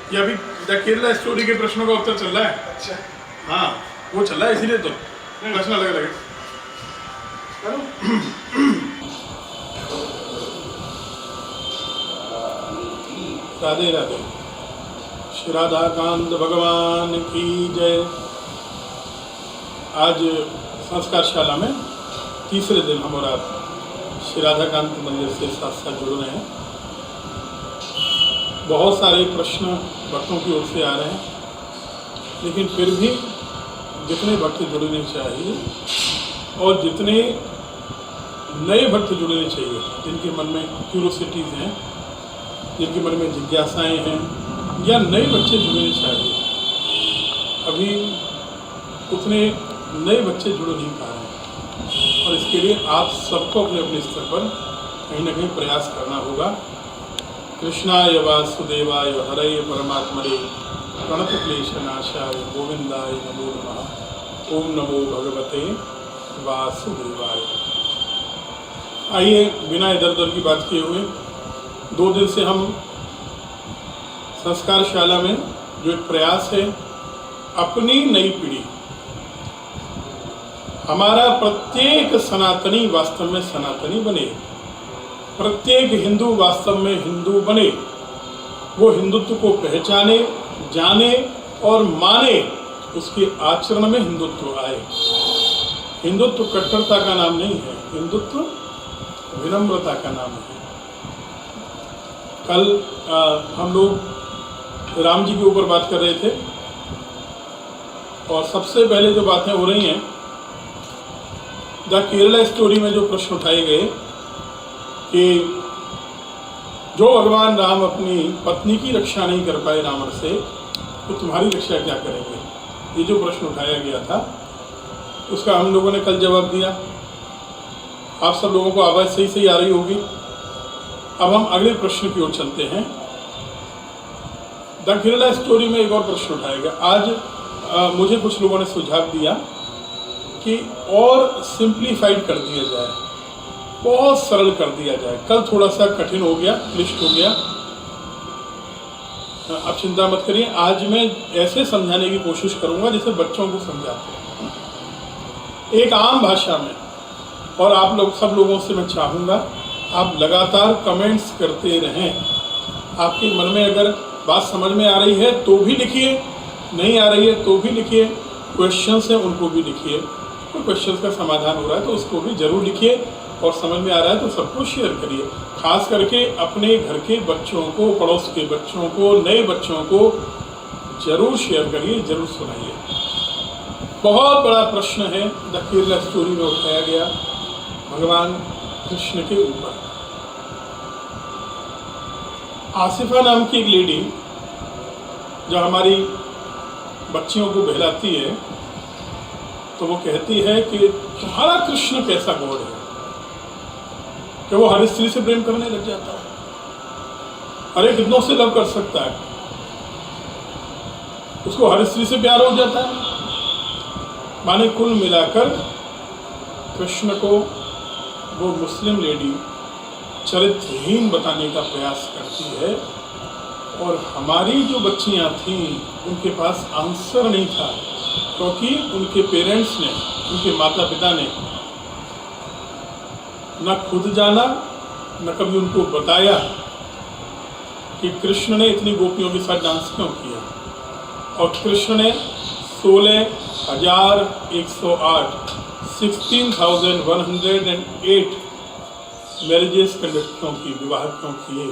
ये अभी the Kerala story के प्रश्नों का उत्तर चल रहा है। अच्छा। हाँ वो चल रहा है, इसीलिए तो प्रश्न अलग अलग है। राधे राधे। श्री राधाकांत भगवान की जय। आज संस्कारशाला में तीसरे दिन हम और आप श्री राधाकांत मंदिर से साथ साथ जुड़ रहे हैं। बहुत सारे प्रश्न भक्तों की ओर से आ रहे हैं, लेकिन फिर भी जितने भक्त जुड़ने चाहिए और जितने नए भक्त जुड़ने चाहिए, जिनके मन में क्यूरोसिटीज़ हैं, जिनके मन में जिज्ञासाएं हैं, या नए बच्चे जुड़ने चाहिए, अभी उतने नए बच्चे जुड़ नहीं पा रहे हैं। और इसके लिए आप सबको अपने अपने स्तर पर कहीं ना कहीं प्रयास करना होगा। कृष्णाय वासुदेवाय हरये परमात्मने प्रणतक्लेशनाशाय गोविंदाय नमो नमः। ओम नमो भगवते वासुदेवाय। आइए बिना इधर उधर की बात किए हुए 2 दिन से हम संस्कारशाला में जो एक प्रयास है, अपनी नई पीढ़ी, हमारा प्रत्येक सनातनी वास्तव में सनातनी बने, प्रत्येक हिंदू वास्तव में हिंदू बने, वो हिंदुत्व को पहचाने, जाने और माने, उसके आचरण में हिंदुत्व आए। हिंदुत्व कट्टरता का नाम नहीं है, हिंदुत्व विनम्रता का नाम है। कल हम लोग राम जी के ऊपर बात कर रहे थे, और सबसे पहले जो बातें हो रही हैं, द केरला स्टोरी में जो प्रश्न उठाए गए कि जो भगवान राम अपनी पत्नी की रक्षा नहीं कर पाए रावण से, तो तुम्हारी रक्षा क्या करेंगे, ये जो प्रश्न उठाया गया था, उसका हम लोगों ने कल जवाब दिया। आप सब लोगों को आवाज़ सही सही आ रही होगी। अब हम अगले प्रश्न की ओर चलते हैं। द केरला स्टोरी में एक और प्रश्न उठाया गया। आज मुझे कुछ लोगों ने सुझाव दिया कि और सिंप्लीफाइड कर दिया जाए, बहुत सरल कर दिया जाए। कल थोड़ा सा कठिन हो गया, क्लिष्ट हो गया। अब चिंता मत करिए, आज मैं ऐसे समझाने की कोशिश करूंगा जैसे बच्चों को समझाते हैं, एक आम भाषा में। और आप लोग सब लोगों से मैं चाहूँगा आप लगातार कमेंट्स करते रहें। आपके मन में अगर बात समझ में आ रही है तो भी लिखिए, नहीं आ रही है तो भी लिखिए, क्वेश्चंस हैं उनको भी लिखिए, कोई क्वेश्चंस का समाधान हो रहा है तो उसको भी जरूर लिखिए, और समझ में आ रहा है तो सबको शेयर करिए। खास करके अपने घर के बच्चों को, पड़ोस के बच्चों को, नए बच्चों को जरूर शेयर करिए, जरूर सुनाइए। बहुत बड़ा प्रश्न है द केरला स्टोरी में उठाया गया भगवान कृष्ण के ऊपर। आसिफा नाम की एक लेडी जो हमारी बच्चियों को बहलाती है, तो वो कहती है कि तुम्हारा कृष्ण कैसा गॉड है कि वो हर स्त्री से प्रेम करने लग जाता है, हर एक कितनों से लव कर सकता है, उसको हर स्त्री से प्यार हो जाता है। माने कुल मिलाकर कृष्ण को वो मुस्लिम लेडी चरित्रहीन बताने का प्रयास करती है। और हमारी जो बच्चियां थीं उनके पास आंसर नहीं था, क्योंकि उनके पेरेंट्स ने, उनके माता पिता ने न खुद जाना, न कभी उनको बताया कि कृष्ण ने इतनी गोपियों के साथ डांस क्यों किया। और कृष्ण ने 16,108 16,108 मैरिजेस कंडक्ट क्यों की, विवाह क्यों किए।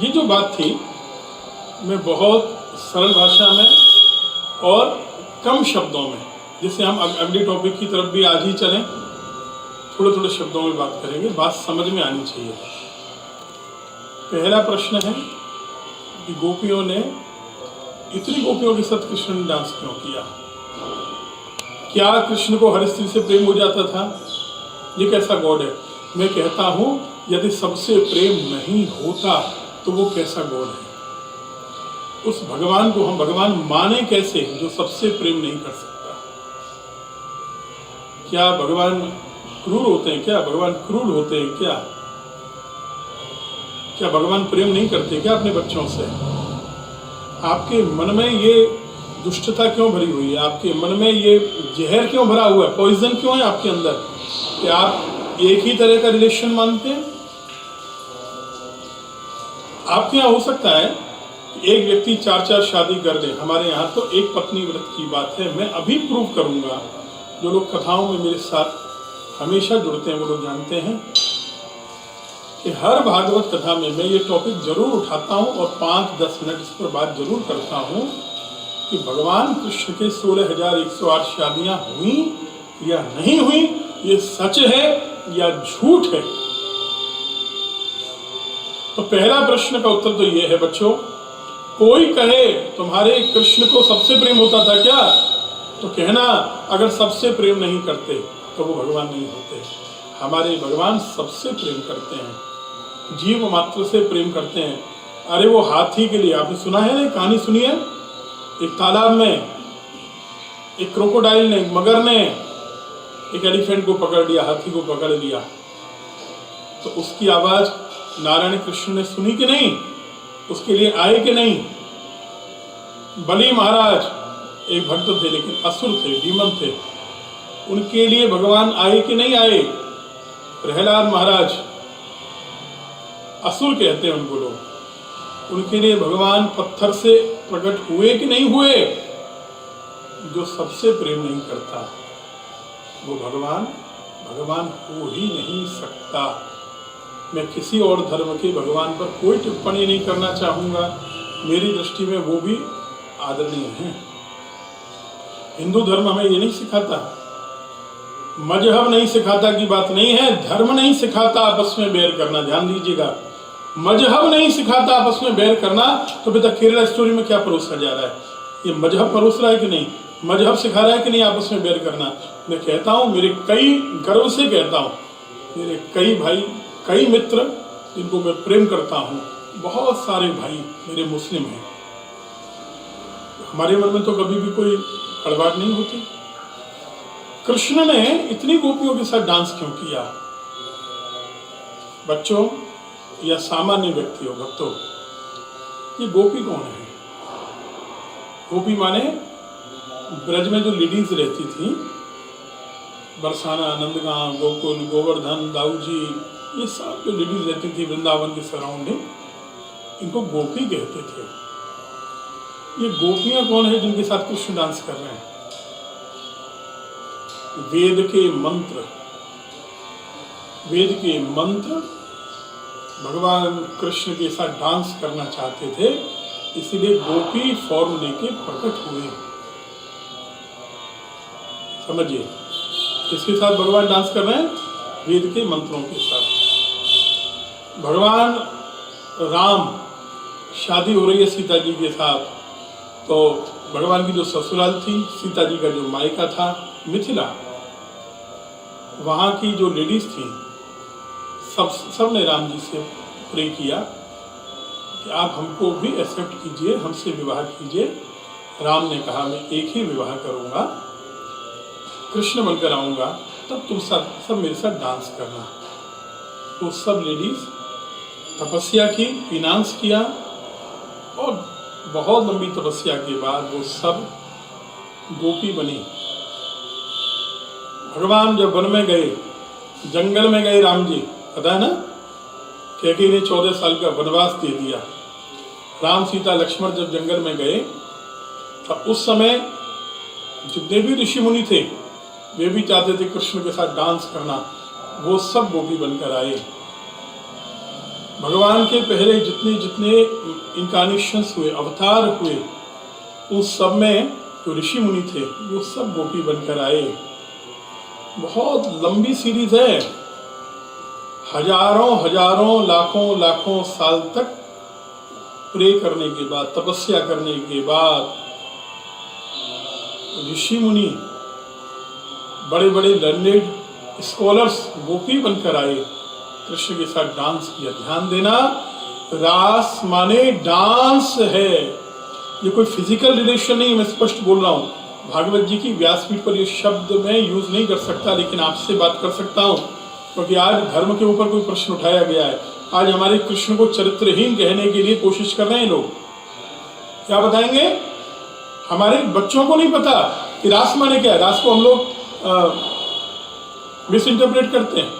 ये जो बात थी, मैं बहुत सरल भाषा में और कम शब्दों में, जिससे हम अगले टॉपिक की तरफ भी आज ही चलें, थोड़े थोड़े शब्दों में बात करेंगे, बात समझ में आनी चाहिए। पहला प्रश्न है कि गोपियों ने, इतनी गोपियों के साथ कृष्ण ने डांस क्यों किया। क्या कृष्ण को हर स्त्री से प्रेम हो जाता था? ये कैसा गॉड है? मैं कहता हूँ यदि सबसे प्रेम नहीं होता तो वो कैसा गॉड है? उस भगवान को हम भगवान माने कैसे जो सबसे प्रेम नहीं कर सकता? क्या भगवान क्रूर होते हैं? क्या भगवान क्रूर होते हैं? क्या भगवान प्रेम नहीं करते क्या अपने बच्चों से? आपके मन में ये दुष्टता क्यों भरी हुई है, आपके मन में ये जहर क्यों भरा हुआ है, पॉइजन क्यों है आपके अंदर कि आप एक ही तरह का रिलेशन मानते हैं। आपके यहाँ हो सकता है कि एक व्यक्ति 4-4 शादी कर दे, हमारे यहाँ तो एक पत्नी व्रत की बात है। मैं अभी प्रूव करूंगा, जो लोग कथाओं में मेरे साथ हमेशा जुड़ते हैं वो लोग जानते हैं कि हर भागवत कथा में मैं ये टॉपिक जरूर उठाता हूँ और 5-10 मिनट इस पर बात जरूर करता हूँ कि भगवान कृष्ण के 16,108 शादियां हुई या नहीं हुई, ये सच है या झूठ है। तो पहला प्रश्न का उत्तर तो ये है बच्चों, कोई कहे तुम्हारे कृष्ण को सबसे प्रेम होता था क्या, तो कहना अगर सबसे प्रेम नहीं करते तो वो भगवान नहीं होते। हमारे भगवान सबसे प्रेम करते हैं, जीव मात्र से प्रेम करते हैं। अरे वो हाथी के लिए आपने सुना है ना, कहानी सुनी है, एक तालाब में एक क्रोकोडाइल ने, मगर ने एक एलिफेंट को पकड़ लिया, हाथी को पकड़ लिया, तो उसकी आवाज नारायण कृष्ण ने सुनी कि नहीं, उसके लिए आए कि नहीं। बलि महाराज एक भक्त थे लेकिन असुर थे, डीमन थे, उनके लिए भगवान आए कि नहीं आए। प्रहलाद महाराज, असुर कहते हैं उनको लोग, उनके लिए भगवान पत्थर से प्रकट हुए कि नहीं हुए। जो सबसे प्रेम नहीं करता वो भगवान हो ही नहीं सकता। मैं किसी और धर्म के भगवान पर कोई टिप्पणी नहीं करना चाहूंगा, मेरी दृष्टि में वो भी आदरणीय हैं। हिंदू धर्म हमें ये नहीं सिखाता, मजहब नहीं सिखाता की बात नहीं है, धर्म नहीं सिखाता आपस में बैर करना, ध्यान दीजिएगा। मजहब नहीं सिखाता आपस में बैर करना, तो बेटा केरला स्टोरी में क्या परोसा जा रहा है, ये मजहब परोस रहा है कि नहीं, मजहब सिखा रहा है कि नहीं आपस में बैर करना। मैं कहता हूँ, मेरे कई गर्व से कहता हूँ, मेरे कई भाई, कई मित्र जिनको मैं प्रेम करता हूँ, बहुत सारे भाई मेरे मुस्लिम हैं, हमारे मन में तो कभी भी कोई कड़वाहट नहीं होती। कृष्ण ने इतनी गोपियों के साथ डांस क्यों किया बच्चों या सामान्य व्यक्तियों, भक्तों, ये गोपी कौन है? गोपी माने ब्रज में जो लेडीज रहती थी, बरसाना, नंदगांव, गोकुल, गोवर्धन, दाऊजी, ये सब जो लेडीज रहती थी वृंदावन के सराउंडिंग, इनको गोपी कहते थे। ये गोपियां कौन है जिनके साथ कृष्ण डांस कर रहे हैं? वेद के मंत्र भगवान कृष्ण के साथ डांस करना चाहते थे, इसलिए गोपी फॉर्म लेके प्रकट हुए। समझिए, किसके साथ भगवान डांस कर रहे हैं? वेद के मंत्रों के साथ। भगवान राम, शादी हो रही है सीता जी के साथ, तो भगवान की जो ससुराल थी, सीता जी का जो मायका था मिथिला, वहाँ की जो लेडीज थी, सब ने राम जी से प्रे किया कि आप हमको भी एक्सेप्ट कीजिए, हमसे विवाह कीजिए। राम ने कहा मैं एक ही विवाह करूँगा, कृष्ण बनकर आऊँगा, तब तुम सब मेरे साथ डांस करना। तो सब लेडीज तपस्या की, फिनांस किया, और बहुत लंबी तपस्या के बाद वो सब गोपी बनी। भगवान जब वन में गए, जंगल में गए, राम जी पता है ना, कैकेयी ने 14 साल का वनवास दे दिया। राम, सीता, लक्ष्मण जब जंगल में गए, तब उस समय जितने भी ऋषि मुनि थे वे भी चाहते थे कृष्ण के साथ डांस करना, वो सब गोपी बनकर आए। भगवान के पहले जितने जितने इनकारनेशंस हुए, अवतार हुए, उन सब में जो ऋषि मुनि थे वो सब गोपी बनकर आए। बहुत लंबी सीरीज है, हजारों लाखों साल तक प्रे करने के बाद, तपस्या करने के बाद ऋषि मुनि, बड़े बड़े लर्नेड स्कॉलर्स गोपी बनकर आए, कृष्ण के साथ डांस किया। ध्यान देना, रास माने डांस है, ये कोई फिजिकल रिलेशन नहीं। मैं स्पष्ट बोल रहा हूँ, भागवत जी की व्यासपीठ पर ये शब्द मैं यूज नहीं कर सकता, लेकिन आपसे बात कर सकता हूँ, क्योंकि आज धर्म के ऊपर कोई प्रश्न उठाया गया है। आज हमारे कृष्ण को चरित्रहीन कहने के लिए कोशिश कर रहे हैं लोग। क्या बताएंगे? हमारे बच्चों को नहीं पता कि रास माने क्या है। रास को हम लोग मिस इंटरप्रेट करते हैं।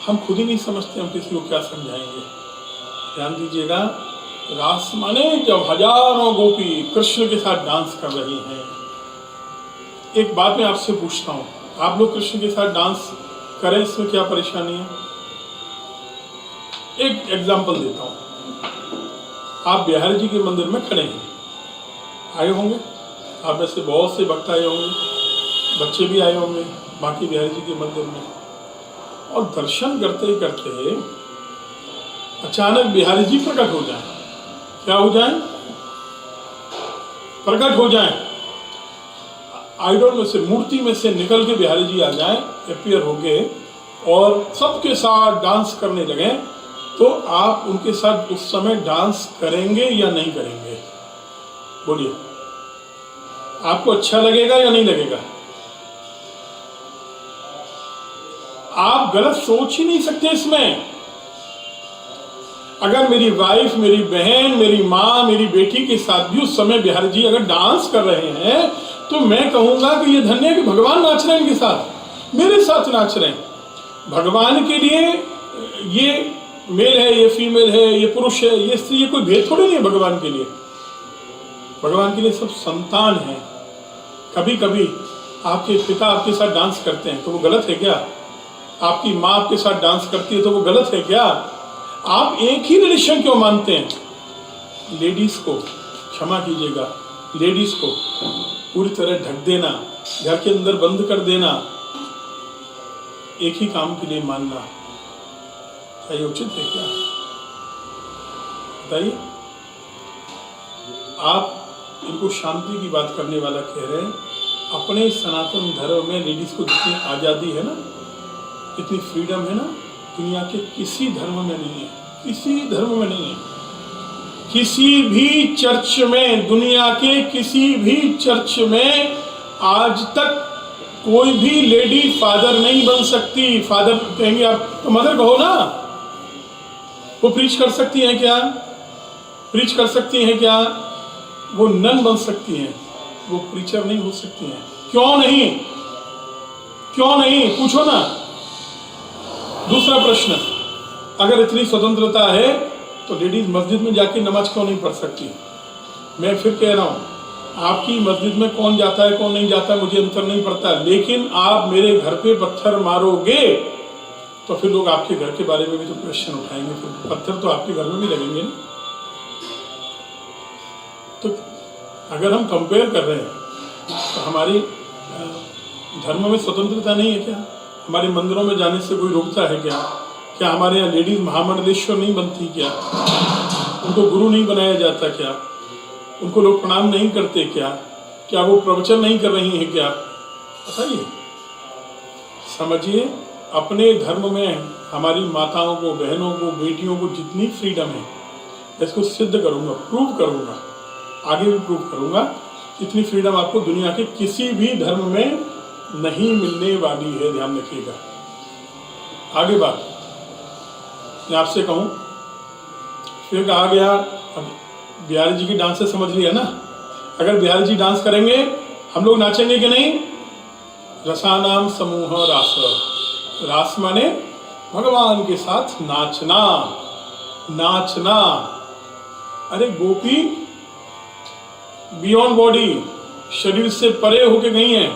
हम खुद ही नहीं समझते, हम किसी को क्या समझाएंगे। ध्यान दीजिएगा, रास माने जब हजारों गोपी कृष्ण के साथ डांस कर रही हैं। एक बात मैं आपसे पूछता हूं, आप लोग कृष्ण के साथ डांस करें, इसमें क्या परेशानी है? एक एग्जांपल देता हूं। आप बिहारी जी के मंदिर में खड़े हैं, आए होंगे, आप में से बहुत से भक्त आए होंगे, बच्चे भी आए होंगे बाकी बिहारी जी के मंदिर में, और दर्शन करते करते अचानक बिहारी जी प्रकट हो जाएं। क्या हो जाएं? प्रकट हो जाएं। आइडल में से, मूर्ति में से निकल के बिहारी जी आ जाएं, अपीयर हो गए और सबके साथ डांस करने लगे, तो आप उनके साथ उस समय डांस करेंगे या नहीं करेंगे? बोलिए, आपको अच्छा लगेगा या नहीं लगेगा? आप गलत सोच ही नहीं सकते इसमें। अगर मेरी वाइफ, मेरी बहन, मेरी माँ, मेरी बेटी के साथ भी उस समय बिहारी जी अगर डांस कर रहे हैं, तो मैं कहूंगा कि ये धन्य है कि भगवान नाच रहे हैं इनके साथ, मेरे साथ नाच रहे हैं। भगवान के लिए ये मेल है, ये फीमेल है, ये पुरुष है, ये स्त्री, ये कोई भेद थोड़ी नहीं है भगवान के लिए। भगवान के लिए सब संतान है। कभी कभी आपके पिता आपके साथ डांस करते हैं तो वो गलत है क्या? आपकी माँ आपके साथ डांस करती है तो वो गलत है क्या? आप एक ही रिलेशन क्यों मानते हैं? लेडीज को, क्षमा कीजिएगा, लेडीज को पूरी तरह ढक देना, घर के अंदर बंद कर देना, एक ही काम के लिए मानना, क्या ये उचित है क्या? बताइए। आप इनको शांति की बात करने वाला कह रहे हैं। अपने सनातन धर्म में लेडीज को जितनी आज़ादी है ना, इतनी फ्रीडम है ना, दुनिया के किसी धर्म में नहीं है, किसी धर्म में नहीं है। किसी भी चर्च में, दुनिया के किसी भी चर्च में आज तक कोई भी लेडी फादर नहीं बन सकती। फादर कहेंगे आप तो मदर कहो ना। वो प्रीच कर सकती हैं क्या? प्रीच कर सकती हैं क्या? वो नन बन सकती हैं, वो प्रीचर नहीं हो सकती हैं। क्यों नहीं? क्यों नहीं? पूछो ना। दूसरा प्रश्न, अगर इतनी स्वतंत्रता है तो लेडीज मस्जिद में जाके नमाज क्यों नहीं पढ़ सकती? मैं फिर कह रहा हूँ, आपकी मस्जिद में कौन जाता है कौन नहीं जाता मुझे अंतर नहीं पड़ता, लेकिन आप मेरे घर पे पत्थर मारोगे तो फिर लोग आपके घर के बारे में भी तो क्वेश्चन उठाएंगे, फिर पत्थर तो आपके घर में भी लगेंगे ना। तो अगर हम कंपेयर कर रहे हैं तो हमारी धर्म में स्वतंत्रता नहीं है क्या? हमारे मंदिरों में जाने से कोई रोकता है क्या? क्या हमारे यहाँ लेडीज महामंडलेश्वर नहीं बनती क्या? उनको गुरु नहीं बनाया जाता क्या? उनको लोग प्रणाम नहीं करते क्या? क्या वो प्रवचन नहीं कर रही हैं क्या? बताइए, समझिए। अपने धर्म में हमारी माताओं को, बहनों को, बेटियों को जितनी फ्रीडम है, इसको सिद्ध करूंगा, प्रूव करूंगा, आगे भी प्रूव करूंगा। इतनी फ्रीडम आपको दुनिया के किसी भी धर्म में नहीं मिलने वाली है, ध्यान रखिएगा। आगे बात मैं आपसे कहूं, फिर कहा गया, अब बिहारी जी की डांस से समझ लिया ना। अगर बिहारी जी डांस करेंगे, हम लोग नाचेंगे कि नहीं? रसानाम समूह रास, रास माने भगवान के साथ नाचना, नाचना। अरे गोपी बियॉन्ड बॉडी, शरीर से परे होके गई हैं,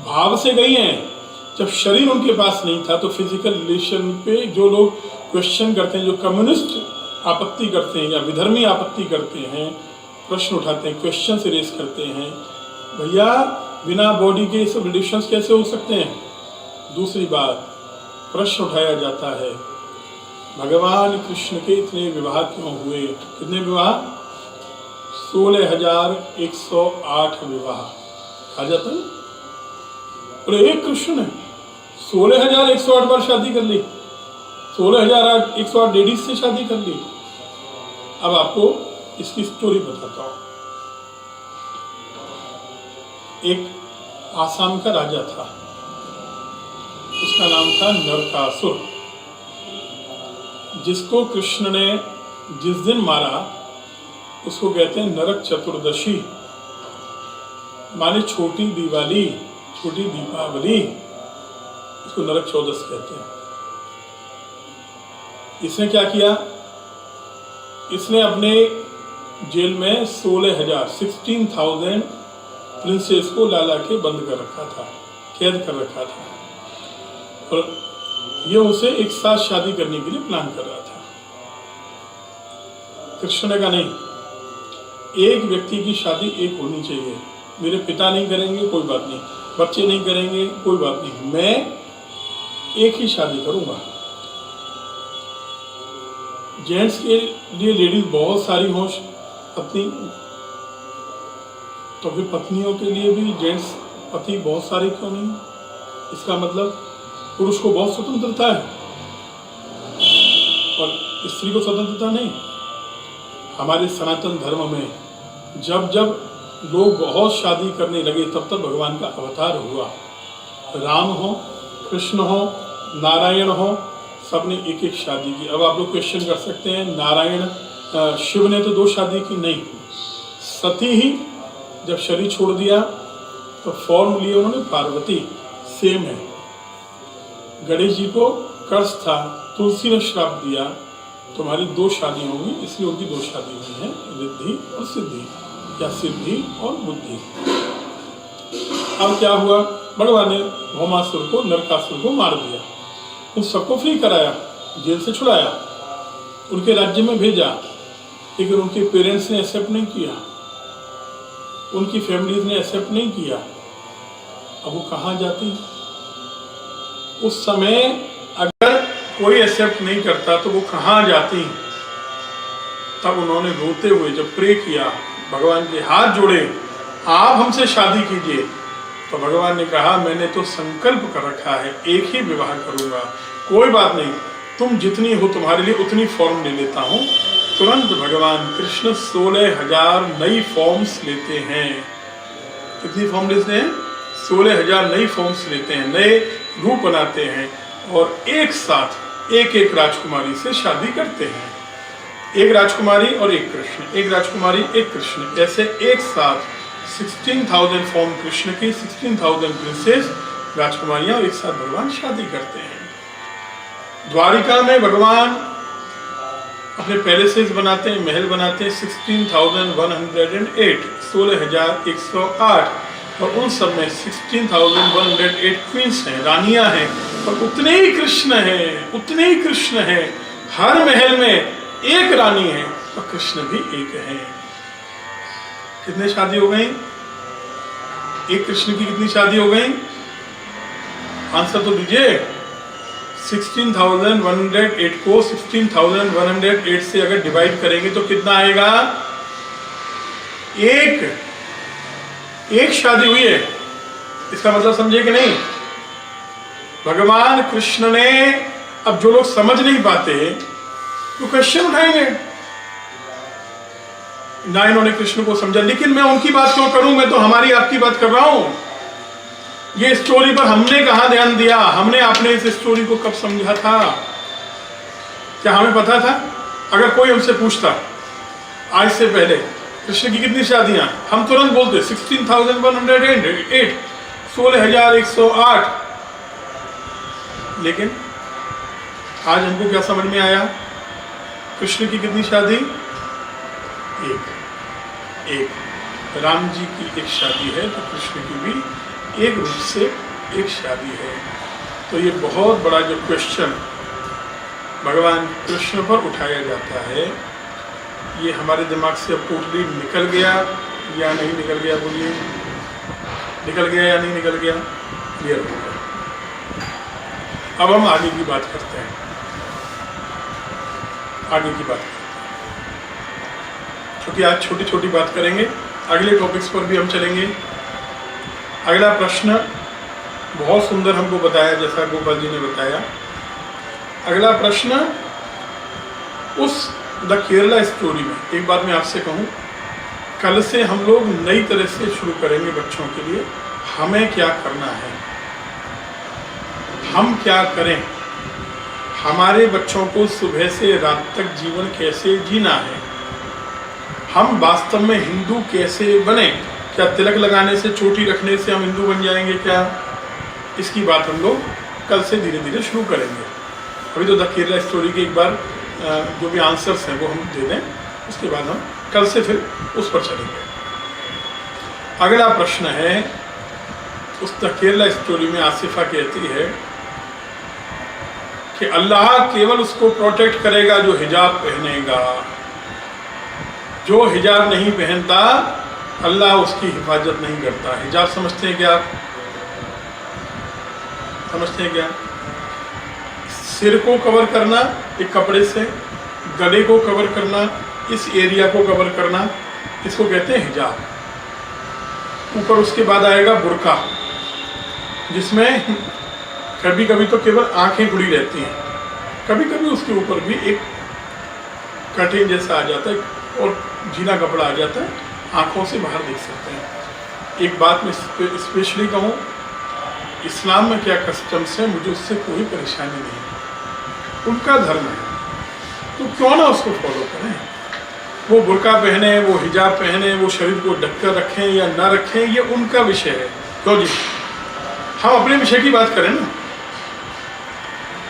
भाव से गई हैं। जब शरीर उनके पास नहीं था तो फिजिकल रिलेशन पे जो लोग क्वेश्चन करते हैं, जो कम्युनिस्ट आपत्ति करते हैं या विधर्मी आपत्ति करते हैं, प्रश्न उठाते हैं, क्वेश्चन से रेस करते हैं, भैया बिना बॉडी के सब रिलेशंस कैसे हो सकते हैं? दूसरी बात, प्रश्न उठाया जाता है, भगवान कृष्ण के इतने विवाह क्यों हुए? कितने विवाह? 16,108 विवाह आ जाता है। और एक कृष्ण ने 16,108 बार शादी कर ली, 16,108 लेडीज से शादी कर ली। अब आपको इसकी स्टोरी बताता हूं। एक आसाम का राजा था, उसका नाम था नरकासुर, जिसको कृष्ण ने जिस दिन मारा उसको कहते हैं नरक चतुर्दशी, माने छोटी दिवाली, छोटी दीपावली, इसको नरक चौदस कहते हैं। इसने क्या किया? इसने अपने जेल में 16,000 प्रिंसेस को लाला के बंद कर रखा था, कैद कर रखा था, और ये उसे एक साथ शादी करने के लिए प्लान कर रहा था। कृष्ण ने कहा नहीं, एक व्यक्ति की शादी एक होनी चाहिए। मेरे पिता नहीं करेंगे कोई बात नहीं, बच्चे नहीं करेंगे कोई बात नहीं, मैं एक ही शादी करूंगा। जेंट्स के लिए लेडीज बहुत सारी हों पत्नी, तो फिर पत्नियों के लिए भी जेंट्स पति बहुत सारे क्यों नहीं? इसका मतलब पुरुष को बहुत स्वतंत्रता है और स्त्री को स्वतंत्रता नहीं। हमारे सनातन धर्म में जब जब लोग बहुत शादी करने लगे तब तक भगवान का अवतार हुआ। राम हो, कृष्ण हो, नारायण हो, सबने एक एक शादी की। अब आप लोग क्वेश्चन कर सकते हैं, नारायण शिव ने तो 2 शादी की? नहीं, सती ही जब शरीर छोड़ दिया तो फॉर्म लिए उन्होंने पार्वती, सेम है। गणेश जी को कर्ज था, तुलसी ने श्राप दिया तुम्हारी 2 शादी होंगी, इसलिए उनकी 2 शादी हुई हैं, रिद्धि और सिद्धि, या सिद्धि और बुद्धि। अब क्या हुआ? भगवान ने भौमासुर को, नरकासुर को मार दिया, उन सबको फ्री कराया, जेल से छुड़ाया, उनके राज्य में भेजा, लेकिन उनके पेरेंट्स ने एक्सेप्ट नहीं किया, उनकी फैमिलीज ने एक्सेप्ट नहीं किया। अब वो कहाँ जाती? उस समय अगर कोई एक्सेप्ट नहीं करता तो वो कहाँ जाती? तब उन्होंने रोते हुए जब प्रे किया, भगवान के हाथ जोड़े, आप हमसे शादी कीजिए, तो भगवान ने कहा मैंने तो संकल्प कर रखा है, एक ही विवाह करूंगा, कोई बात नहीं, तुम जितनी हो तुम्हारे लिए उतनी फॉर्म ले लेता हूँ। तुरंत भगवान कृष्ण 16,000 नई फॉर्म्स लेते हैं। कितनी फॉर्म लेते हैं? 16,000 नई फॉर्म्स लेते हैं, नए रूप बनाते हैं और एक साथ एक एक राजकुमारी से शादी करते हैं। एक राजकुमारी और एक कृष्ण, एक राजकुमारी एक कृष्ण, ऐसे एक साथ 16,000 फॉर्म कृष्ण की, 16,000 प्रिंसेस राजकुमारियां, और एक साथ भगवान शादी करते हैं। द्वारिका में भगवान अपने पैलेसेस बनाते हैं, महल बनाते हैं, 16,108, 16,108, और उन सब में 16,108 क्वींस हैं, रानियां हैं, और उतने ही कृष्ण हैं, उतने ही कृष्ण हैं। हर महल में एक रानी है और कृष्ण भी एक है। कितने शादी हो गई? एक कृष्ण की कितनी शादी हो गई? आंसर तो दीजिए। 16,108 को 16,108 से अगर डिवाइड करेंगे तो कितना आएगा? एक शादी हुई है। इसका मतलब समझे कि नहीं? भगवान कृष्ण ने, अब जो लोग समझ नहीं पाते तो क्वेश्चन उठाएंगे, ना इन्होंने कृष्ण को समझा, लेकिन मैं उनकी बात क्यों करूं, मैं तो हमारी आपकी बात कर रहा हूं। ये स्टोरी पर हमने कहां ध्यान दिया? हमने आपने इस स्टोरी को कब समझा था? क्या हमें पता था? अगर कोई हमसे पूछता आज से पहले कृष्ण की कितनी शादियां, हम तुरंत बोलते 16,108, 16,108। लेकिन आज हमको क्या समझ में आया? कृष्ण की कितनी शादी? एक। राम जी की एक शादी है तो कृष्ण की भी एक रूप से एक शादी है। तो ये बहुत बड़ा जो क्वेश्चन भगवान कृष्ण पर उठाया जाता है, ये हमारे दिमाग से अब टोटली निकल गया या नहीं निकल गया? बोलिए, निकल गया या नहीं निकल गया? क्लियर हो गया। अब हम आगे की बात करते हैं, क्योंकि आज छोटी छोटी बात करेंगे, अगले टॉपिक्स पर भी हम चलेंगे। अगला प्रश्न बहुत सुंदर हमको बताया, जैसा गोपाल जी ने बताया। अगला प्रश्न, उस द केरला स्टोरी में एक बात मैं आपसे कहूँ, कल से हम लोग नई तरह से शुरू करेंगे बच्चों के लिए। हमें क्या करना है, हम क्या करें, हमारे बच्चों को सुबह से रात तक जीवन कैसे जीना है, हम वास्तव में हिंदू कैसे बने। क्या तिलक लगाने से, चोटी रखने से हम हिंदू बन जाएंगे क्या? इसकी बात हम लोग कल से धीरे धीरे शुरू करेंगे। अभी तो द केरला स्टोरी के एक बार जो भी आंसर्स हैं वो हम दे दें, उसके बाद हम कल से फिर उस पर चलेंगे। अगला प्रश्न है, उस द केरला स्टोरी में आसिफा कहती है कि अल्लाह केवल उसको प्रोटेक्ट करेगा जो हिजाब पहनेगा, जो हिजाब नहीं पहनता अल्लाह उसकी हिफाजत नहीं करता। हिजाब समझते हैं क्या? समझते हैं क्या? सिर को कवर करना एक कपड़े से, गले को कवर करना, इस एरिया को कवर करना, इसको कहते हैं हिजाब। ऊपर उसके बाद आएगा बुर्का, जिसमें कभी कभी तो केवल आंखें खुली रहती हैं, कभी कभी उसके ऊपर भी एक कर्टेन जैसा आ जाता है और जीना कपड़ा आ जाता है, आंखों से बाहर देख सकते हैं। एक बात मैं स्पेशली कहूँ, इस्लाम में क्या कस्टम्स है मुझे उससे कोई परेशानी नहीं, उनका धर्म है तो क्यों ना उसको फॉलो करें। वो बुर्का पहने, वो हिजाब पहने, वो शरीर को ढककर रखें या ना रखें, ये उनका विषय है। तो जी हम अपने विषय की बात करें ना,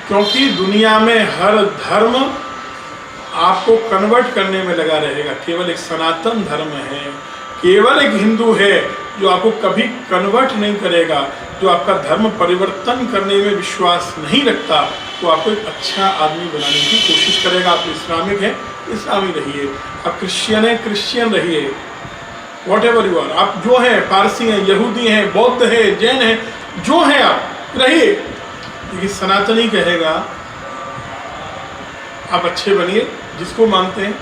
क्योंकि दुनिया में हर धर्म आपको कन्वर्ट करने में लगा रहेगा। केवल एक सनातन धर्म है, केवल एक हिंदू है जो आपको कभी कन्वर्ट नहीं करेगा, जो आपका धर्म परिवर्तन करने में विश्वास नहीं रखता, तो आपको एक अच्छा आदमी बनाने की कोशिश करेगा। आप इस्लामिक हैं, इस्लामी रहिए, आप क्रिश्चियन हैं, क्रिश्चियन रहिए, वॉट एवर यू आर, आप जो हैं, पारसी हैं, यहूदी हैं, बौद्ध हैं, जैन हैं, जो हैं आप रहिए। लेकिन सनातनी कहेगा आप अच्छे बनिए, जिसको मानते हैं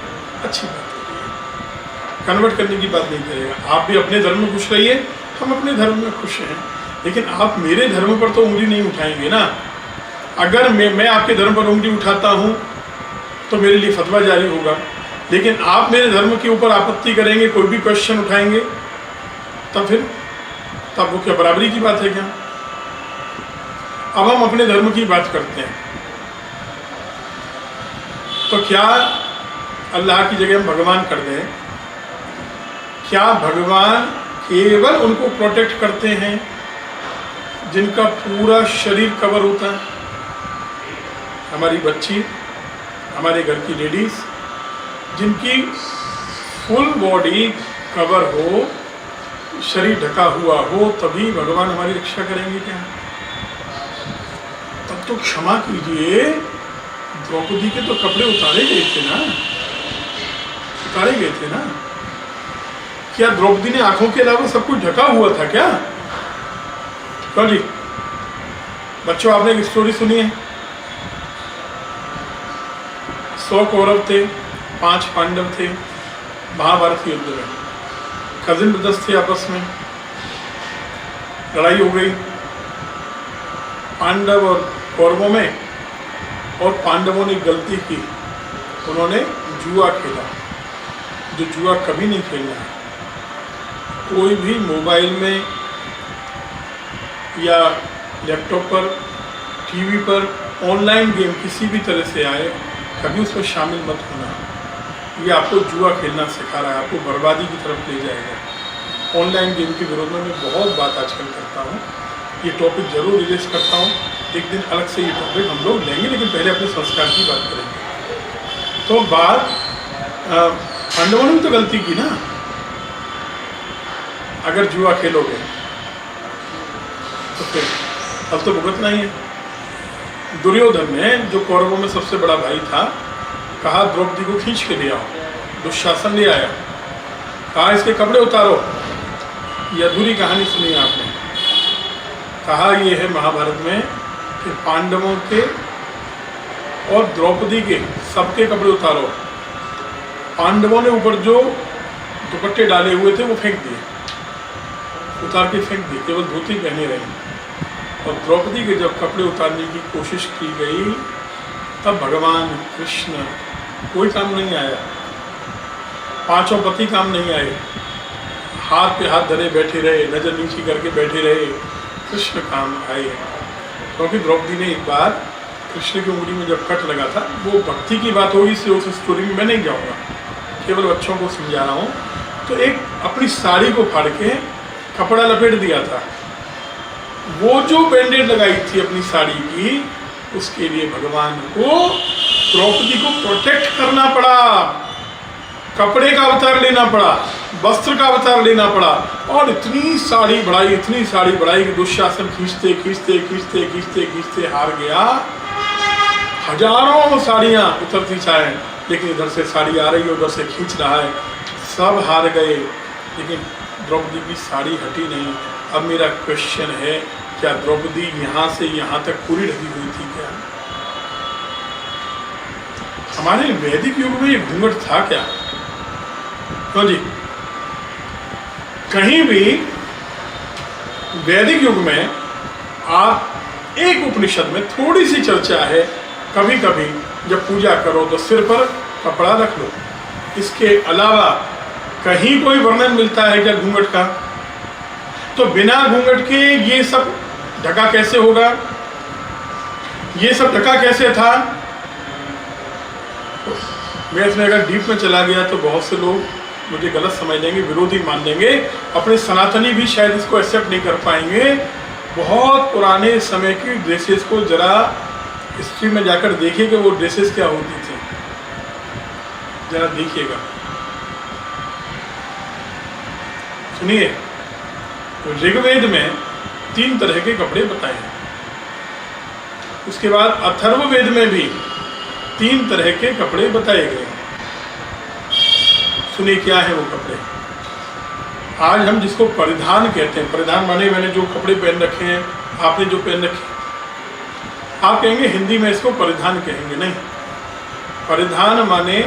अच्छी बात करिए, कन्वर्ट करने की बात नहीं करेगा। आप भी अपने धर्म में खुश रहिए, हम अपने धर्म में खुश हैं, लेकिन आप मेरे धर्म पर तो उंगली नहीं उठाएंगे ना। अगर मैं आपके धर्म पर उंगली उठाता हूँ तो मेरे लिए फतवा जारी होगा, लेकिन आप मेरे धर्म के ऊपर आपत्ति करेंगे, कोई भी क्वेश्चन उठाएंगे, तब वो क्या बराबरी की बात है क्या? अब हम अपने धर्म की बात करते हैं, तो क्या अल्लाह की जगह हम भगवान कर दें? क्या भगवान केवल उनको प्रोटेक्ट करते हैं जिनका पूरा शरीर कवर होता है? हमारी बच्ची, हमारे घर की लेडीज, जिनकी फुल बॉडी कवर हो, शरीर ढका हुआ हो, तभी भगवान हमारी रक्षा करेंगे क्या? तब तो क्षमा कीजिए, द्रौपदी के तो कपड़े उतारे गए थे ना, उतारे गए थे ना। क्या द्रौपदी ने आंखों के अलावा सब कुछ ढका हुआ था क्या? कौन जी बच्चों, आपने एक स्टोरी सुनी है, 100 कौरव थे, 5 पांडव थे, महाभारत युद्ध में कजिन ब्रदर्स थे, आपस में लड़ाई हो गई पांडव और कौरवों में, और पांडवों ने गलती की, उन्होंने जुआ खेला, जो जुआ कभी नहीं खेलना है। कोई भी मोबाइल में या लैपटॉप पर, टीवी पर ऑनलाइन गेम किसी भी तरह से आए, कभी उसमें शामिल मत होना। ये आपको जुआ खेलना सिखा रहा है, आपको बर्बादी की तरफ ले जाएगा। ऑनलाइन गेम के विरोध में मैं बहुत बात आजकल करता हूँ, ये टॉपिक जरूर रिलीज करता हूँ, एक दिन अलग से ये टॉपिक हम लोग लेंगे, लेकिन पहले अपने संस्कार की बात करेंगे। तो पांडवों ने भी तो गलती की ना, अगर जुआ खेलोगे तो फिर अब तो भुगतना ही है। दुर्योधन ने, जो कौरवों में सबसे बड़ा भाई था, कहा द्रौपदी को खींच के ले आओ, दुशासन ले आया, कहा इसके कपड़े उतारो। ये अधूरी कहानी सुनी आपने। कहा ये है महाभारत में कि पांडवों के और द्रौपदी के सबके कपड़े उतारो। पांडवों ने ऊपर जो दुपट्टे डाले हुए थे वो फेंक दिए, उतार के फेंक दिए, केवल धोती पहने रही। और द्रौपदी के जब कपड़े उतारने की कोशिश की गई, तब भगवान कृष्ण कोई काम नहीं आया, पांचों पति काम नहीं आए, हाथ पे हाथ धरे बैठे रहे, नजर नीची करके बैठे रहे, कृष्ण काम आए। क्योंकि द्रौपदी ने एक बार कृष्ण की उंगली में जब कट लगा था, वो भक्ति की बात होगी इसलिए उस स्टोरी में मैं नहीं जाऊँगा, केवल बच्चों को समझा रहा हूँ। तो एक अपनी साड़ी को फाड़ के कपड़ा लपेट दिया था। वो जो बैंडेड लगाई थी अपनी साड़ी की, उसके लिए भगवान को द्रौपदी को प्रोटेक्ट करना पड़ा, कपड़े का अवतार लेना पड़ा, वस्त्र का अवतार लेना पड़ा, और इतनी साड़ी बढ़ाई, इतनी साड़ी बढ़ाई कि दुशासन खींचते खींचते खींचते खींचते खींचते हार गया। हजारों साड़ियाँ उतरती चाहे, लेकिन इधर से साड़ी आ रही है, उधर से खींच रहा है, सब हार गए, लेकिन द्रौपदी की साड़ी हटी नहीं। अब मेरा क्वेश्चन है, क्या द्रौपदी यहाँ से यहाँ तक पूरी ढकी हुई थी क्या? हमारे वैदिक युग में ये घूंघट था क्या? क्यों जी? कहीं भी वैदिक युग में आप एक उपनिषद में थोड़ी सी चर्चा है, कभी कभी जब पूजा करो तो सिर पर कपड़ा रख लो। इसके अलावा कहीं कोई वर्णन मिलता है क्या घूंघट का? तो बिना घूंघट के ये सब ढका कैसे होगा? ये सब ढका कैसे था? मैं इसमें अगर डीप में चला गया तो बहुत से लोग मुझे गलत समझ लेंगे, विरोधी मान लेंगे, अपने सनातनी भी शायद इसको एक्सेप्ट नहीं कर पाएंगे। बहुत पुराने समय की ड्रेसेस को जरा हिस्ट्री में जाकर देखिए कि वो ड्रेसेस क्या होती थी, जरा देखिएगा, सुनिए। तो ऋग्वेद में 3 तरह के कपड़े बताए हैं। उसके बाद अथर्ववेद में भी 3 तरह के कपड़े बताए गए हैं। सुनिए क्या है वो कपड़े। आज हम जिसको परिधान कहते हैं, परिधान माने मैंने जो कपड़े पहन रखे हैं, आपने जो पहन रखे, आप कहेंगे हिंदी में इसको परिधान कहेंगे, नहीं। परिधान माने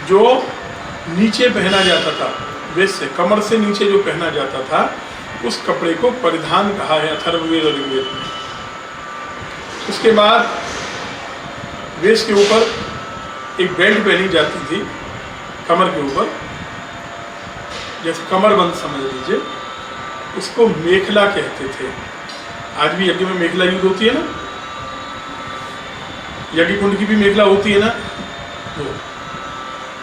जो नीचे पहना जाता था, वेस्ट से, कमर से नीचे जो पहना जाता था, उस कपड़े को परिधान कहा है अथर्ववेद और ऋग्वेद में। उसके बाद वेस्ट के ऊपर एक बेल्ट पहनी जाती थी, कमर के ऊपर, जैसे कमरबंद समझ लीजिए, उसको मेखला कहते थे। आज भी यज्ञ में मेखला यूज होती है ना, यज्ञ कुंड की भी मेखला होती है ना। तो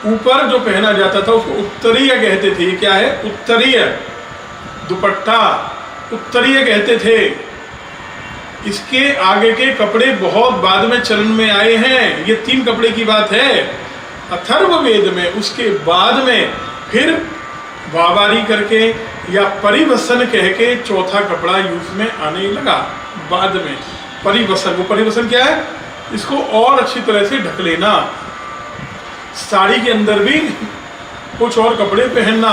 ऊपर जो पहना जाता था उसको उत्तरीय कहते थे। ये क्या है? उत्तरीय दुपट्टा, उत्तरीय कहते थे। इसके आगे के कपड़े बहुत बाद में चलन में आए हैं। ये 3 कपड़े की बात है अथर्ववेद में। उसके बाद में फिर वावारी करके या परिवसन कह के चौथा कपड़ा यूज में आने लगा बाद में। परिवसन, वो परिवसन क्या है? इसको और अच्छी तरह से ढक लेना, साड़ी के अंदर भी कुछ और कपड़े पहनना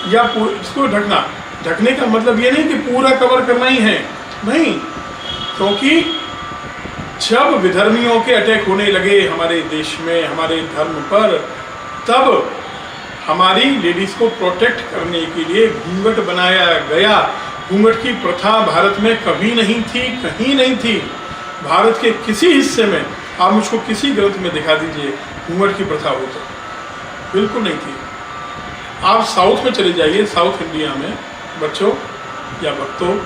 या इसको ढकना। ढकने का मतलब ये नहीं कि पूरा कवर करना ही है, नहीं, क्योंकि जब विधर्मियों के अटैक होने लगे हमारे देश में, हमारे धर्म पर, तब हमारी लेडीज को प्रोटेक्ट करने के लिए घूंघट बनाया गया। घूंघट की प्रथा भारत में कभी नहीं थी, कहीं नहीं थी। भारत के किसी हिस्से में आप मुझको किसी ग्रंथ में दिखा दीजिए घूंघट की प्रथा हो तो, बिल्कुल नहीं थी। आप साउथ में चले जाइए, साउथ इंडिया में बच्चों या भक्तों,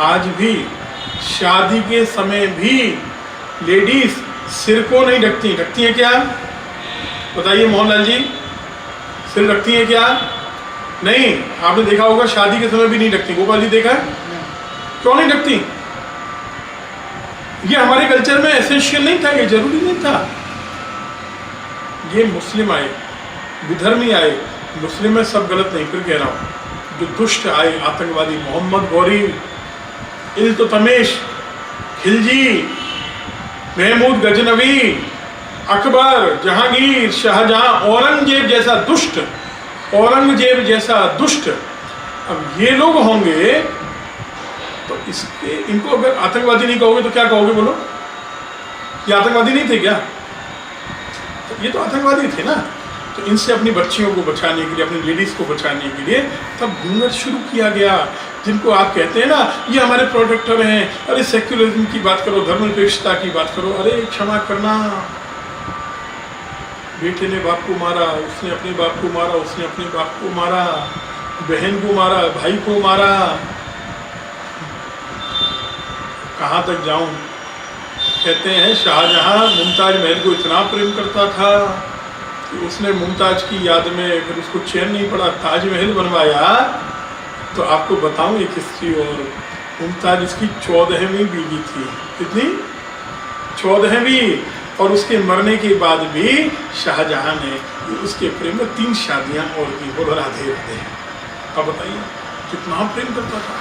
आज भी शादी के समय भी लेडीज सिर को नहीं ढकती। ढकती है क्या? बताइए मोहनलाल जी, सिर रखती है क्या? नहीं। आपने देखा होगा शादी के समय भी नहीं ढकती। गोपाल जी देखा है? क्यों नहीं ढकती? ये हमारे कल्चर में एसेंशियल नहीं था, ये जरूरी नहीं था। ये मुस्लिम आए, विधर्मी आए, मुस्लिम में सब गलत नहीं, फिर कह रहा हूँ, जो दुष्ट आए, आतंकवादी, मोहम्मद गौरी, इल्तुतमिश, खिलजी, महमूद गजनवी, अकबर, जहांगीर, शाहजहां, औरंगजेब जैसा दुष्ट, औरंगजेब जैसा दुष्ट, अब ये लोग होंगे तो इनको अगर आतंकवादी नहीं कहोगे तो क्या कहोगे? बोलो, ये आतंकवादी नहीं थे क्या? तो ये तो आतंकवादी थे ना। तो इनसे अपनी बच्चियों को बचाने के लिए, अपनी लेडीज को बचाने के लिए तब घूंघट शुरू किया गया। जिनको आप कहते हैं ना ये हमारे प्रोटेक्टर हैं, अरे सेक्युलरिज्म की बात करो, धर्मनिरपेक्षता की बात करो, अरे क्षमा करना, बेटे ने बाप को मारा, उसने अपने बाप को मारा, उसने अपने बाप को मारा, बहन को मारा, भाई को मारा, कहाँ तक जाऊं? कहते हैं शाहजहां मुमताज महल को इतना प्रेम करता था कि उसने मुमताज की याद में फिर उसको चैन नहीं पड़ा, ताजमहल बनवाया। तो आपको बताऊं एक हिस्ट्री, और मुमताज इसकी 14वीं बीवी थी। कितनी? 14वीं। और उसके मरने के बाद भी शाहजहां ने उसके प्रेम में 3 शादियां और की। बोलो राधे राधे। अब बताइए कितना प्रेम करता था।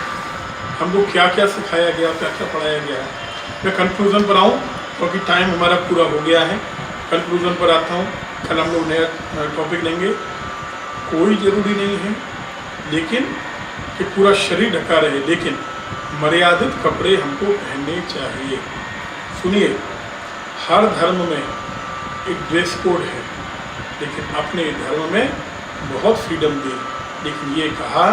हमको क्या क्या सिखाया गया, क्या क्या पढ़ाया गया। मैं कंक्लूजन पर आऊँ क्योंकि टाइम हमारा पूरा हो गया है। कंक्लूजन पर आता हूँ। कल हम लोग नया टॉपिक लेंगे। कोई ज़रूरी नहीं है लेकिन कि पूरा शरीर ढका रहे, लेकिन मर्यादित कपड़े हमको पहनने चाहिए। सुनिए, हर धर्म में एक ड्रेस कोड है, लेकिन अपने धर्म में बहुत फ्रीडम दी, लेकिन ये कहा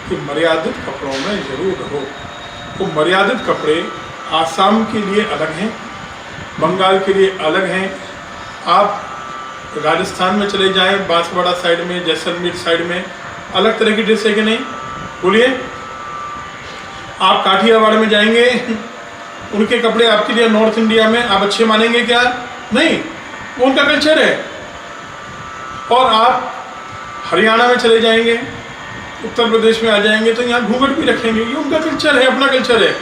कि मर्यादित कपड़ों में जरूर रहो। तो मर्यादित कपड़े आसाम के लिए अलग हैं, बंगाल के लिए अलग हैं। आप राजस्थान में चले जाएं, बांसवाड़ा साइड में, जैसलमेर साइड में अलग तरह की ड्रेस है कि नहीं? बोलिए। आप काठियावाड़ में जाएंगे, उनके कपड़े आपके लिए नॉर्थ इंडिया में आप अच्छे मानेंगे क्या? नहीं, वो उनका कल्चर है। और आप हरियाणा में चले जाएंगे, उत्तर प्रदेश में आ जाएंगे तो यहाँ घूंघट भी रखेंगे, ये उनका कल्चर है, अपना कल्चर है।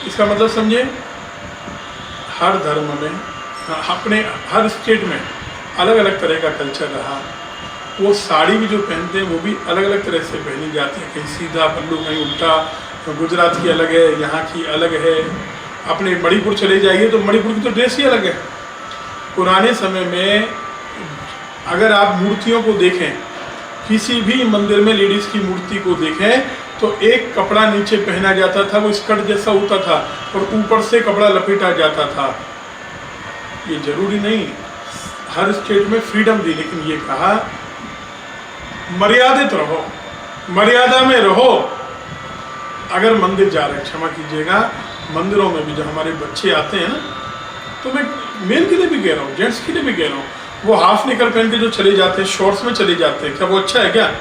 इसका मतलब समझे, हर धर्म में, अपने हर स्टेट में अलग अलग तरह का कल्चर रहा। वो साड़ी भी जो पहनते हैं वो भी अलग अलग तरह से पहनी जाती है, कहीं सीधा पल्लू, कहीं उल्टा। तो गुजरात की अलग है, यहाँ की अलग है। अपने मणिपुर चले जाइए तो मणिपुर की तो ड्रेस ही अलग है। पुराने समय में अगर आप मूर्तियों को देखें, किसी भी मंदिर में लेडीज़ की मूर्ति को देखें तो एक कपड़ा नीचे पहना जाता था, वो स्कर्ट जैसा होता था, और ऊपर से कपड़ा लपेटा जाता था। ये जरूरी नहीं, हर स्टेट में फ्रीडम दी, लेकिन ये कहा मर्यादित रहो, मर्यादा में रहो। अगर मंदिर जा रहे हैं, क्षमा कीजिएगा, मंदिरों में भी जो हमारे बच्चे आते हैं ना, तो मैं मेल के लिए भी कह रहा हूँ, जेंट्स के लिए भी कह रहा हूँ, वो हाफ निकर पहन के जो चले जाते हैं, शॉर्ट्स में चले जाते हैं, क्या वो अच्छा है क्या?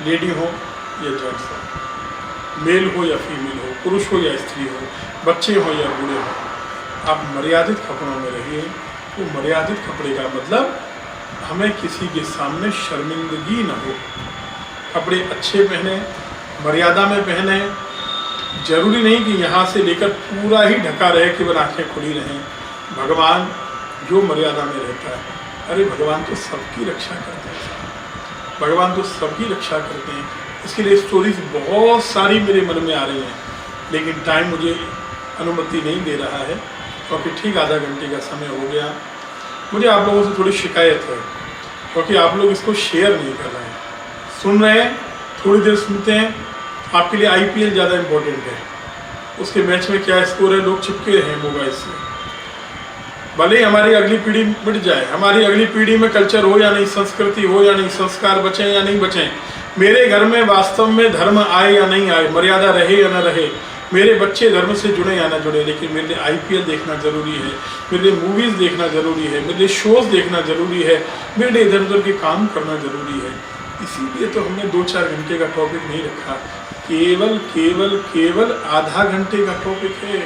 लेडी हो या जेंट्स हो, मेल हो या फीमेल हो, पुरुष हो या स्त्री हो, बच्चे हो या बूढ़े हो, आप मर्यादित कपड़ों में रहिए। तो मर्यादित कपड़े का मतलब हमें किसी के सामने शर्मिंदगी न हो। कपड़े अच्छे पहने, मर्यादा में पहने। जरूरी नहीं कि यहाँ से लेकर पूरा ही ढका रहे, केवल आंखें खुली रहें। भगवान जो मर्यादा में रहता है, अरे भगवान तो सबकी रक्षा करते हैं, भगवान तो सबकी रक्षा करते हैं। इसके लिए स्टोरीज बहुत सारी मेरे मन में आ रही हैं, लेकिन टाइम मुझे अनुमति नहीं दे रहा है, क्योंकि ठीक आधा घंटे का समय हो गया। मुझे आप लोगों से थोड़ी शिकायत है, क्योंकि आप लोग इसको शेयर नहीं कर रहे हैं। सुन रहे हैं, थोड़ी देर सुनते हैं। आपके लिए IPL ज़्यादा इम्पोर्टेंट है, उसके मैच में क्या स्कोर है, लोग चिपके रहे हैं मोबाइल से। भले ही हमारी अगली पीढ़ी मिट जाए, हमारी अगली पीढ़ी में कल्चर हो या नहीं, संस्कृति हो या नहीं, संस्कार बचें या नहीं बचें, मेरे घर में वास्तव में धर्म आए या नहीं आए, मर्यादा रहे या न रहे, मेरे बच्चे धर्म से जुड़े या ना जुड़े, लेकिन मेरे लिए IPL देखना ज़रूरी है, मेरे लिए मूवीज़ देखना ज़रूरी है, मेरे लिए शोज़ देखना ज़रूरी है, मेरे लिए इधर उधर के काम करना ज़रूरी है। इसीलिए तो हमने 2-4 घंटे का टॉपिक नहीं रखा, केवल केवल केवल आधा घंटे का टॉपिक है,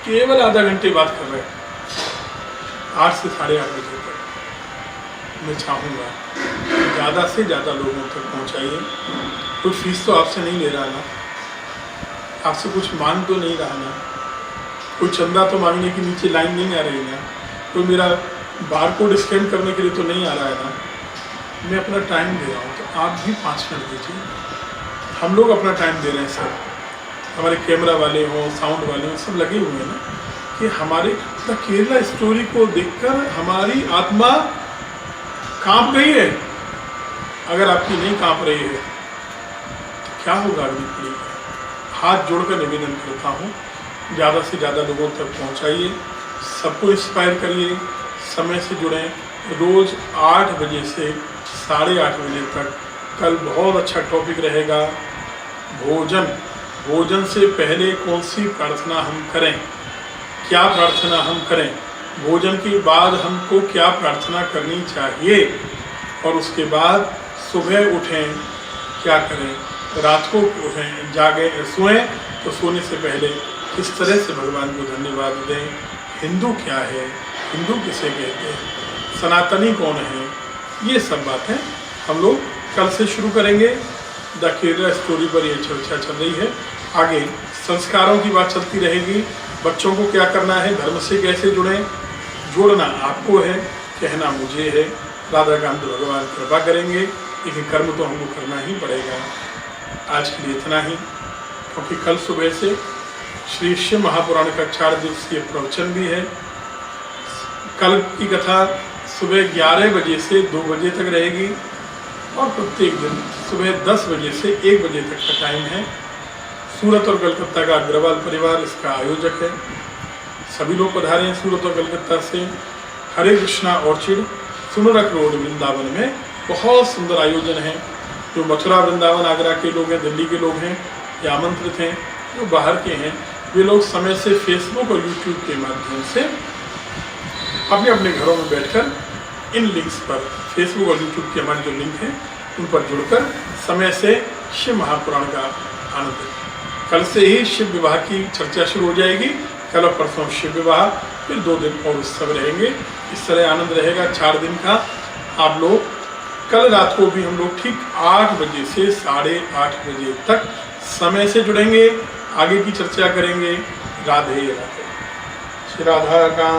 केवल आधा घंटे बात कर रहे हैं। 8 से 8:30 बजे तक मैं चाहूँगा ज़्यादा से ज़्यादा लोगों तक पहुँचाइए। कोई फीस तो आपसे नहीं ले रहा ना, आपसे कुछ मांग तो नहीं रहा ना, कोई चंदा तो मांगने की नीचे लाइन नहीं आ रही ना, कोई मेरा बारकोड स्कैन करने के लिए तो नहीं आ रहा है ना। मैं अपना टाइम दे रहा हूँ, तो आप भी 5 मिनट दीजिए। हम लोग अपना टाइम दे रहे हैं सर, हमारे कैमरा वाले हों, साउंड वाले हों, सब लगे हुए हैं ना, कि हमारे द केरला स्टोरी को देखकर हमारी आत्मा कांप गई है। अगर आपकी नहीं कांप रही है तो क्या होगा अगली पीढ़ी का? हाथ जोड़कर निवेदन करता हूँ, ज़्यादा से ज़्यादा लोगों तक पहुँचाइए, सबको इंस्पायर करिए, समय से जुड़ें। रोज़ 8 बजे से 8:30 बजे तक कल बहुत अच्छा टॉपिक रहेगा, भोजन। भोजन से पहले कौन सी प्रार्थना हम करें, क्या प्रार्थना हम करें, भोजन के बाद हमको क्या प्रार्थना करनी चाहिए, और उसके बाद सुबह उठें क्या करें, रात को उठें, जागे सोएं तो सोने से पहले किस तरह से भगवान को धन्यवाद दें, हिंदू क्या है, हिंदू किसे कहते हैं, सनातनी कौन है, ये सब बातें हम लोग कल से शुरू करेंगे। द केरला स्टोरी पर ये चर्चा चल रही है। आगे संस्कारों की बात चलती रहेगी, बच्चों को क्या करना है, धर्म से कैसे जुड़ें, जोड़ना आपको है, कहना मुझे है। राधाकांत भगवान कृपा करेंगे, लेकिन कर्म तो हमको करना ही पड़ेगा। आज के लिए इतना ही, क्योंकि कल सुबह से श्री शिव महापुराण का 4 दिवसीय प्रवचन भी है। कल की कथा सुबह 11 बजे से 2 बजे तक रहेगी और प्रत्येक दिन सुबह 10 बजे से 1 बजे तक का टाइम है। सूरत और कलकत्ता का अग्रवाल परिवार इसका आयोजक है। सभी लोग पधारे हैं सूरत और कलकत्ता से। हरे कृष्णा ऑर्चिड, सुनरक रोड, वृंदावन में बहुत सुंदर आयोजन है। जो मथुरा, वृंदावन, आगरा के लोग हैं, दिल्ली के लोग हैं या आमंत्रित हैं, जो बाहर के हैं, वे लोग समय से फेसबुक और यूट्यूब के माध्यम से अपने अपने घरों में बैठकर इन लिंक्स पर, फेसबुक और यूट्यूब के हमारे जो लिंक हैं उन पर जुड़कर समय से शिव महापुराण का आनंद लें। कल से ही शिव विवाह की चर्चा शुरू हो जाएगी। कल और परसों शिव विवाह, फिर 2 दिन और उत्सव रहेंगे। इस तरह आनंद रहेगा 4 दिन का। आप लोग कल रात को भी हम लोग ठीक 8 बजे से 8:30 बजे तक समय से जुड़ेंगे, आगे की चर्चा करेंगे। राधे राधे। श्री राधा का